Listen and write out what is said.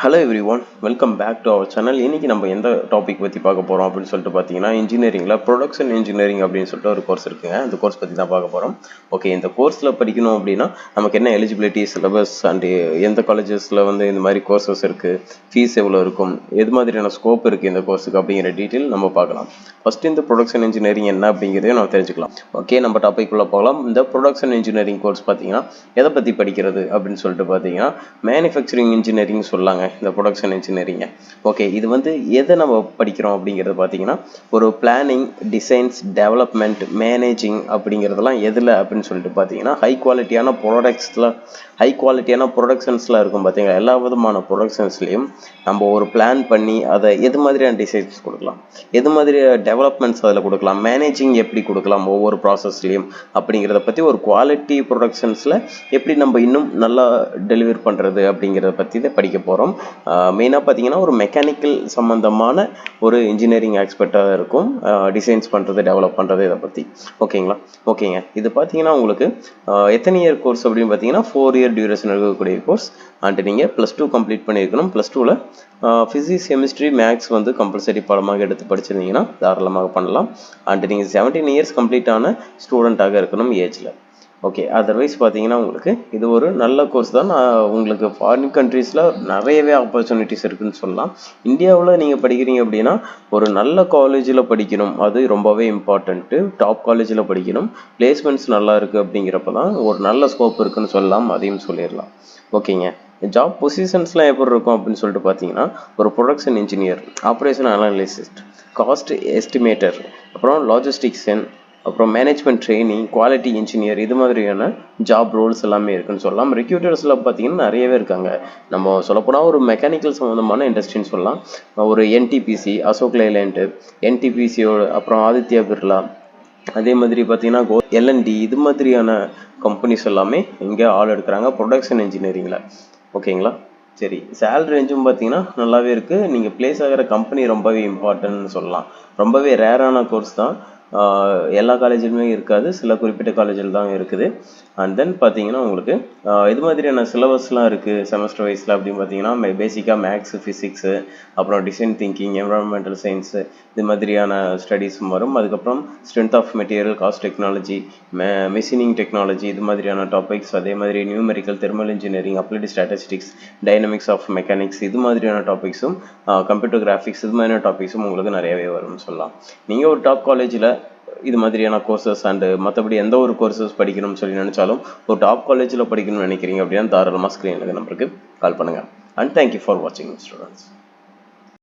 Hello everyone, welcome back to our channel. இன்றைக்கி நம்ம எந்த டாபிக் பற்றி பார்க்க போகிறோம் அப்படின்னு சொல்லிட்டு பார்த்தீங்கன்னா, இன்ஜினியரிங்கில் ப்ரொடக்ஷன் இன்ஜினியரிங் அப்படின்னு சொல்லிட்டு ஒரு கோர்ஸ் இருக்குங்க. அந்த கோர்ஸ் பற்றி தான் பார்க்க போகிறோம். ஓகே, இந்த கோர்ஸில் படிக்கணும் அப்படின்னா நமக்கு என்ன எலிஜிபிலிட்டி, சிலபஸ் அண்டு எந்த காலேஜஸில் இந்த மாதிரி கோர்சஸ் இருக்குது, ஃபீஸ் எவ்வளோ இருக்கும், எது மாதிரியான ஸ்கோப் இருக்குது இந்த கோர்ஸுக்கு அப்படிங்கிற டீட்டெயில் நம்ம பார்க்கலாம். ஃபஸ்ட்டு இந்த ப்ரொடக்ஷன் இன்ஜினியரிங் என்ன அப்படிங்கிறதையும் நம்ம தெரிஞ்சுக்கலாம். ஓகே, நம்ம டாபிக் உள்ள போகலாம். இந்த ப்ரொடக்ஷன் இன்ஜினியரிங் கோர்ஸ் பார்த்தீங்கன்னா எதை பற்றி படிக்கிறது அப்படின்னு சொல்லிட்டு பார்த்தீங்கன்னா, மேனுஃபேக்சரிங் இன்ஜினியரிங் சொல்லாங்க இந்த ப்ரொடக்ஷன் இன்ஜினியரிங்க. ஓகே, இது எதை நம்ம படிக்கிறோம் அப்படிங்கிறது பார்த்தீங்கன்னா, ஒரு பிளானிங், டிசைன்ஸ், டெவலப்மெண்ட், மேனேஜிங் அப்படிங்கிறதெல்லாம் எதில் அப்படின்னு சொல்லிட்டு பார்த்தீங்கன்னா, ஹை குவாலிட்டியான ப்ரொடக்ஷன்ஸ்லாம் இருக்கும் பார்த்தீங்களா. எல்லா விதமான ப்ரொடக்ஷன்ஸ்லையும் நம்ம ஒரு பிளான் பண்ணி அதை எது மாதிரியான டிசைன்ஸ் கொடுக்கலாம், எது மாதிரி டெவலப்மெண்ட்ஸ் அதில் கொடுக்கலாம், மேனேஜிங் எப்படி கொடுக்கலாம் ஒவ்வொரு ப்ராசஸ்லையும் அப்படிங்கிறத பற்றி ஒரு குவாலிட்டி ப்ரொடக்ஷன்ஸில் எப்படி நம்ம இன்னும் நல்லா டெலிவர் பண்ணுறது அப்படிங்கிறத பற்றி தான் படிக்க போகிறோம். மெயினாக பார்த்தீங்கன்னா ஒரு மெக்கானிக்கல் சம்மந்தமான ஒரு இன்ஜினியரிங் எக்ஸ்பர்ட்டாக இருக்கும், டிசைன்ஸ் பண்ணுறது, டெவலப் பண்ணுறது, இதை பற்றி. ஓகேங்களா? ஓகேங்க, இது பார்த்தீங்கன்னா உங்களுக்கு எத்தனை இயர் கோர்ஸ் அப்படின்னு பார்த்தீங்கன்னா 4 இயர் டியூரேஷன் இருக்கக்கூடிய கோர்ஸ். அண்ட் நீங்கள் +2 கம்ப்ளீட் பண்ணியிருக்கணும். +2ல் ஃபிசிக்ஸ், கெமிஸ்ட்ரி, மேக்ஸ் கம்பல்சரி பாடமாக எடுத்து படிச்சிருந்தீங்கன்னா தாராளமாக பண்ணலாம். அண்ட் நீங்கள் 17 இயர்ஸ் கம்ப்ளீட்டான ஸ்டூடெண்ட்டாக இருக்கணும் ஏஜில். ஓகே, அதர்வைஸ் பார்த்தீங்கன்னா உங்களுக்கு இது ஒரு நல்ல கோர்ஸ் தான். உங்களுக்கு ஃபாரின் கண்ட்ரீஸில் நிறையவே ஆப்பர்ச்சுனிட்டிஸ் இருக்குதுன்னு சொல்லலாம். இந்தியாவில் நீங்கள் படிக்கிறீங்க அப்படின்னா ஒரு நல்ல காலேஜில் படிக்கணும், அது ரொம்பவே இம்பார்ட்டண்ட்டு. டாப் காலேஜில் படிக்கணும், பிளேஸ்மெண்ட்ஸ் நல்லா இருக்குது அப்படிங்கிறப்ப தான் ஒரு நல்ல ஸ்கோப் இருக்குதுன்னு சொல்லலாம், அதையும் சொல்லிடலாம். ஓகேங்க, ஜாப் பொசிஷன்ஸ்லாம் எப்படி இருக்கும் அப்படின்னு சொல்லிட்டு பார்த்தீங்கன்னா, ஒரு production engineer, operation அனாலிசிஸ்ட், cost estimator, அப்புறம் லாஜிஸ்டிக்ஸன், அப்புறம் மேனேஜ்மெண்ட் ட்ரெயினிங், குவாலிட்டி இன்ஜினியர், இது மாதிரியான ஜாப் ரோல்ஸ் எல்லாமே இருக்குன்னு சொல்லலாம். ரெக்ரூட்டர்ஸில் பார்த்தீங்கன்னா நிறையவே இருக்காங்க. நம்ம சொல்லப்போனால் ஒரு மெக்கானிக்கல் சம்மந்தமான இண்டஸ்ட்ரின்னு சொல்லலாம். ஒரு என்டிபிசி, அசோக் லைலேண்டு, என்டிபிசியோட, அப்புறம் ஆதித்யா பிர்லா, அதே மாதிரி பார்த்தீங்கன்னா எல்என்டி, இது மாதிரியான கம்பெனிஸ் எல்லாமே இங்கே ஆள் எடுக்கிறாங்க ப்ரொடக்ஷன் இன்ஜினியரிங்கில். ஓகேங்களா? சரி, சேலரி ரேஞ்சும் பார்த்தீங்கன்னா நல்லாவே இருக்குது. நீங்கள் பிளேஸ் ஆகிற கம்பெனி ரொம்பவே இம்பார்ட்டன்ட்னு சொல்லலாம். ரொம்பவே ரேரான கோர்ஸ் தான். எல்லா காலேஜிலுமே இருக்காது, சில குறிப்பிட்ட காலேஜில் தான் இருக்குது. அண்ட் தென் பார்த்தீங்கன்னா உங்களுக்கு இது மாதிரியான சிலபஸ்லாம் இருக்குது செமஸ்டர் வைஸில் அப்படின்னு பார்த்தீங்கன்னா, பேசிக்காக மேக்ஸு, ஃபிசிக்ஸு, அப்புறம் டிசைன் திங்கிங், என்வரான்மெண்டல் சயின்ஸு, இது மாதிரியான ஸ்டடீஸும் வரும். அதுக்கப்புறம் strength of material, cast technology, machining technology, இது மாதிரியான டாபிக்ஸ். அதே மாதிரி numerical, thermal engineering, applied statistics, dynamics of mechanics, இது மாதிரியான டாபிக்ஸும், கம்ப்யூட்டர் கிராஃபிக்ஸ், இது மாதிரியான டாபிக்ஸும் உங்களுக்கு நிறையவே வரும்னு சொல்லலாம். நீங்கள் ஒரு டாப் காலேஜில் இது மாதிரியான கோர்சஸ் அண்டு மற்றபடி எந்த ஒரு கோர்சஸ் படிக்கணும்னு சொல்லி நினச்சாலும், ஒரு டாப் காலேஜில் படிக்கணும்னு நினைக்கிறீங்க அப்படின்னா தாராளமாக ஸ்க்ரீனில் நம்பருக்கு கால் பண்ணுங்கள். அண்ட் தேங்க்யூ ஃபார் வாட்சிங் ஸ்டூடெண்ட்ஸ்.